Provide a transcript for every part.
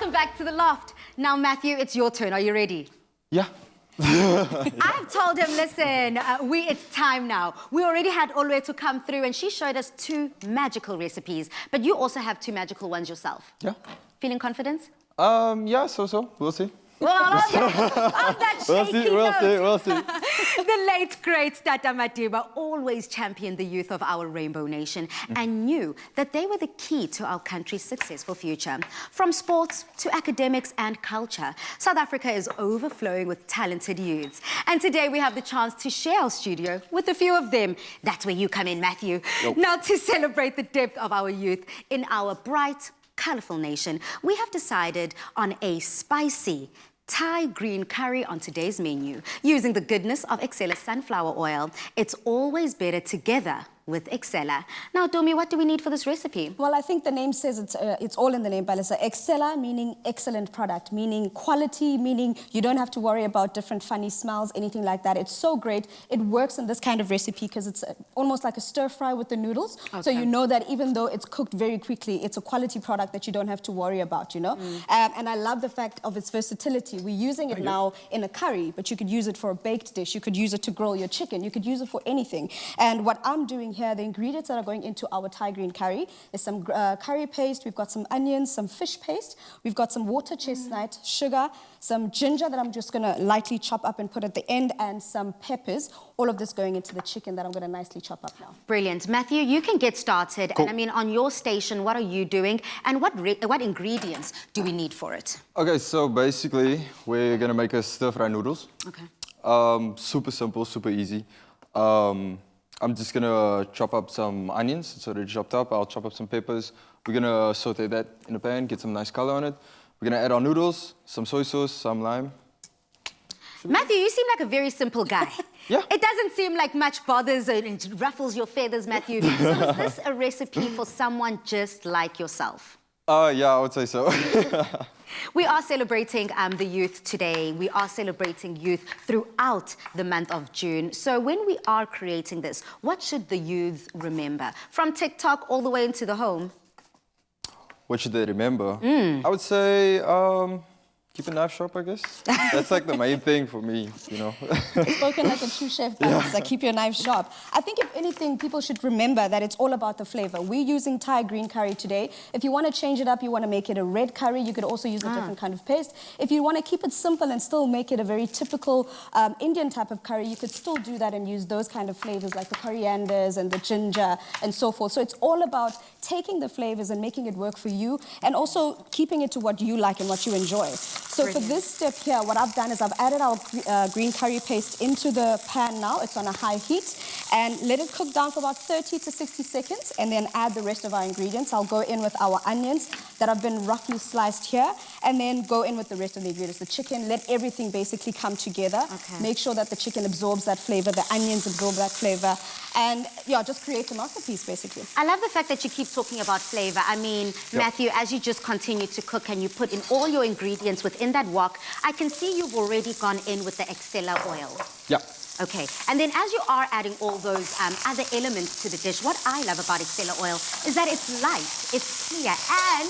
welcome back to the loft. Now, Matthew, it's your turn. Are you ready? Yeah. I've told him, listen, it's time now. We already had Olwe to come through and she showed us 2 magical recipes, but you also have 2 magical ones yourself. Yeah. Feeling confident? Yeah, so. We'll see. Well, on that shaky We'll see. The late, great Tata Matiba always championed the youth of our Rainbow Nation and knew that they were the key to our country's successful future. From sports to academics and culture, South Africa is overflowing with talented youths. And today we have the chance to share our studio with a few of them. That's where you come in, Matthew. Yep. Now, to celebrate the depth of our youth in our bright, colourful nation, we have decided on a spicy Thai green curry on today's menu, using the goodness of EXCELLA sunflower oil. It's always better together with EXCELLA. Now, Domi, what do we need for this recipe? Well, I think the name says it's all in the name, Balisa. EXCELLA meaning excellent product, meaning quality, meaning you don't have to worry about different funny smells, anything like that. It's so great. It works in this kind of recipe because it's almost like a stir fry with the noodles. Okay. So you know that even though it's cooked very quickly, it's a quality product that you don't have to worry about, you know? And I love the fact of its versatility. We're using it now in a curry, but you could use it for a baked dish. You could use it to grill your chicken. You could use it for anything. And what I'm doing here, the ingredients that are going into our Thai green curry is some curry paste, we've got some onions, some fish paste, we've got some water chestnut, sugar, some ginger that I'm just going to lightly chop up and put at the end, and some peppers. All of this going into the chicken that I'm going to nicely chop up now. Brilliant. Matthew, you can get started. Cool. And I mean, on your station, what are you doing? And what ingredients do we need for it? Okay, so basically, we're gonna make a stir-fry noodles. Okay. Super simple, super easy. I'm just gonna chop up some onions. It's already chopped up. I'll chop up some peppers. We're gonna saute that in a pan, get some nice color on it. We're gonna add our noodles, some soy sauce, some lime. Matthew, you seem like a very simple guy. Yeah. It doesn't seem like much bothers and ruffles your feathers, Matthew. So is this a recipe for someone just like yourself? Yeah, I would say so. We are celebrating the youth today. We are celebrating youth throughout the month of June. So when we are creating this, what should the youth remember? From TikTok all the way into the home? What should they remember? I would say, keep a knife sharp, I guess. That's like the main thing for me, you know. Spoken like a true chef, Balisa. Keep your knife sharp. I think if anything, people should remember that it's all about the flavor. We're using Thai green curry today. If you want to change it up, you want to make it a red curry, you could also use a different kind of paste. If you want to keep it simple and still make it a very typical Indian type of curry, you could still do that and use those kind of flavors like the corianders and the ginger and so forth. So it's all about taking the flavors and making it work for you, and also keeping it to what you like and what you enjoy. So for this step here, what I've done is I've added our green curry paste into the pan now. It's on a high heat, and let it cook down for about 30 to 60 seconds, and then add the rest of our ingredients. I'll go in with our onions that have been roughly sliced here, and then go in with the rest of the ingredients. The chicken, let everything basically come together. Okay. Make sure that the chicken absorbs that flavor, the onions absorb that flavor, and yeah, just create a masterpiece basically. I love the fact that you keep talking about flavor. I mean, Matthew, as you just continue to cook and you put in all your ingredients within that wok, I can see you've already gone in with the EXCELLA oil. Yeah. Okay, and then as you are adding all those other elements to the dish, what I love about EXCELLA oil is that it's light, it's clear, and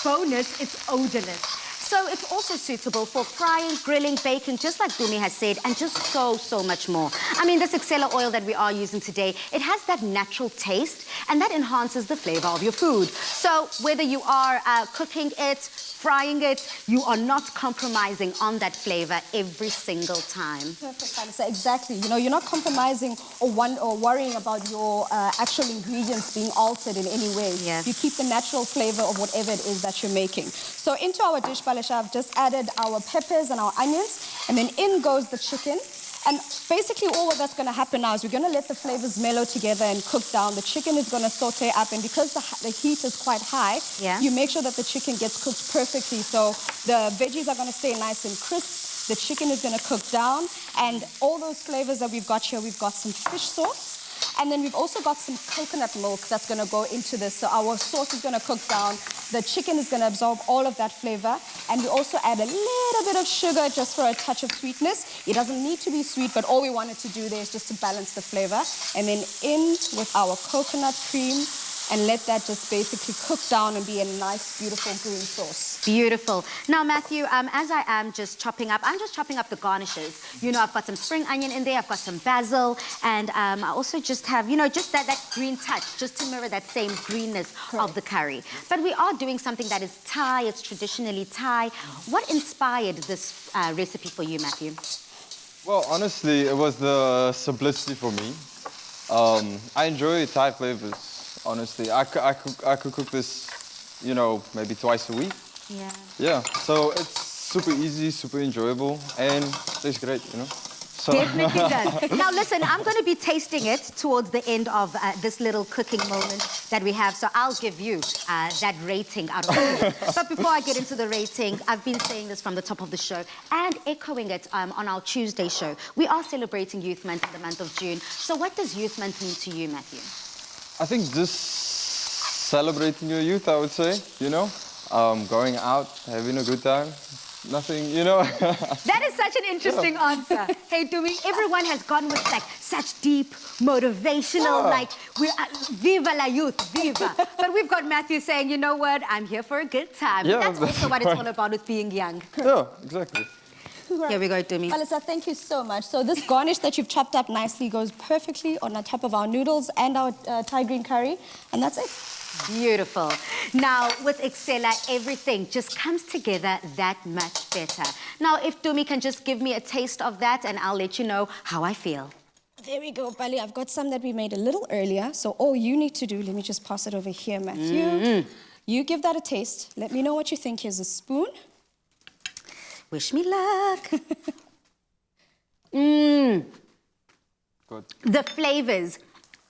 bonus, it's odorless. So it's also suitable for frying, grilling, baking, just like Bumi has said, and just so much more. I mean, this EXCELLA oil that we are using today, it has that natural taste, and that enhances the flavor of your food. So whether you are cooking it, frying it, you are not compromising on that flavor every single time. Perfect, Vanessa, exactly. You know, you're not compromising or worrying about your actual ingredients being altered in any way. Yeah. You keep the natural flavor of whatever it is that you're making. So into our dish, Balisha, I've just added our peppers and our onions, and then in goes the chicken. And basically all that's going to happen now is we're going to let the flavors mellow together and cook down. The chicken is going to saute up, and because the heat is quite high, you make sure that the chicken gets cooked perfectly. So the veggies are going to stay nice and crisp. The chicken is going to cook down, and all those flavors that we've got here, we've got some fish sauce. And then we've also got some coconut milk that's going to go into this. So our sauce is going to cook down. The chicken is going to absorb all of that flavor. And we also add a little bit of sugar just for a touch of sweetness. It doesn't need to be sweet, but all we wanted to do there is just to balance the flavor. And then in with our coconut cream, and let that just basically cook down and be a nice, beautiful green sauce. Beautiful. Now, Matthew, as I am just chopping up, I'm just chopping up the garnishes. You know, I've got some spring onion in there, I've got some basil, and I also just have, you know, just that green touch, just to mirror that same greenness of the curry. But we are doing something that is Thai, it's traditionally Thai. What inspired this recipe for you, Matthew? Well, honestly, it was the simplicity for me. I enjoy Thai flavors, honestly. I could cook this, you know, maybe twice a week. Yeah. Yeah, so it's super easy, super enjoyable, and tastes great, you know. So. Definitely does. Now listen, I'm going to be tasting it towards the end of this little cooking moment that we have, so I'll give you that rating out of 10. But before I get into the rating, I've been saying this from the top of the show and echoing it on our Tuesday show. We are celebrating Youth Month in the month of June. So what does Youth Month mean to you, Matthew? I think just celebrating your youth, I would say, you know, going out, having a good time. Nothing, you know. That is such an interesting answer. Hey, Dumi, everyone has gone with like such deep, motivational, like, viva la youth, viva. But we've got Matthew saying, you know what, I'm here for a good time. Yeah, that's also what it's all about with being young. Yeah, exactly. Right. Here we go, Dumi. Melissa, thank you so much. So this garnish that you've chopped up nicely goes perfectly on the top of our noodles and our Thai green curry, and that's it. Beautiful. Now, with EXCELLA, everything just comes together that much better. Now, if Dumi can just give me a taste of that, and I'll let you know how I feel. There we go, Bali. I've got some that we made a little earlier, so all you need to do, let me just pass it over here, Matthew. You give that a taste. Let me know what you think. Here's a spoon. Wish me luck. Mmm. Good. The flavors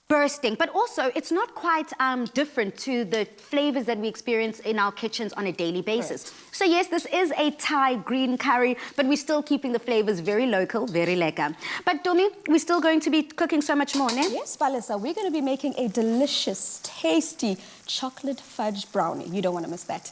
bursting, but also it's not quite different to the flavors that we experience in our kitchens on a daily basis. Right. So yes, this is a Thai green curry, but we're still keeping the flavors very local, very lekker. But Dumi, we're still going to be cooking so much more, ne? Yes, Balisa, we're going to be making a delicious, tasty chocolate fudge brownie. You don't want to miss that.